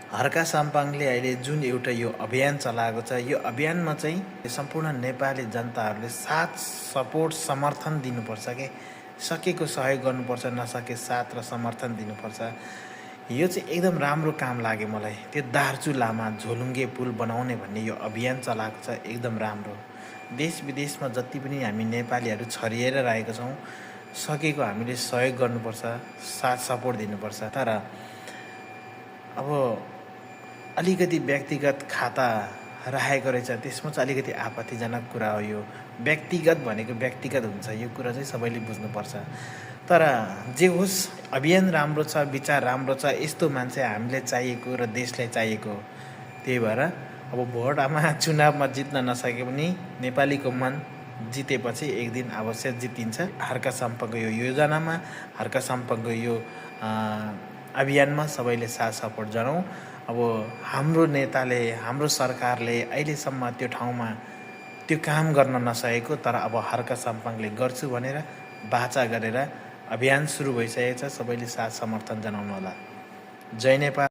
हर्का साम्पाङले अहिले जुन एउटा यो अभियान चलाएको छ, यो अभियानमा चाहिँ सम्पूर्ण नेपाली जनताहरूले साथ, सपोर्ट, समर्थन दिनुपर्छ के सकेको सहयोग गर्नुपर्छ, नसके साथ र समर्थन दिनुपर्छ। यो चाहिँ एकदम राम्रो काम लाग्यो मलाई। त्यो दार्चु लामा झोलुङ्गे पुल बनाउने भन्ने यो अभियान चलाएको छ, एकदम राम्रो। देश विदेशमा जति पनि हामी नेपालीहरू छरिएर रहेका छौँ, सकेको हामीले सहयोग गर्नुपर्छ, साथ सपोर्ट दिनुपर्छ। तर अब अलिकति व्यक्तिगत खाता राखेको रहेछ, त्यसमा चाहिँ अलिकति आपत्तिजनक कुरा हो। यो व्यक्तिगत भनेको व्यक्तिगत हुन्छ, यो कुरा चाहिँ सबैले बुझ्नुपर्छ। तर जे होस्, अभियान राम्रो छ, विचार राम्रो छ, यस्तो मान्छे हामीले चाहिएको र देशलाई चाहिएको। त्यही भएर अब भोटमा चुनावमा जित्न नसके पनि नेपालीको मन जितेपछि एक दिन अवश्य जितिन्छ। हर्का साम्पाङको यो योजनामा, हर्का साम्पाङको यो अभियानमा सबैले साथ सपोर्ट जनाउँ। अब हाम्रो नेताले, हाम्रो सरकारले अहिलेसम्म त्यो ठाउँमा त्यो काम गर्न नसकेको, तर अब हर्का साम्पाङले गर्छु भनेर बाचा गरेर अभियान सुरु भइसकेको छ। सबैले साथ समर्थन जनाउनु होला। जय नेपाल।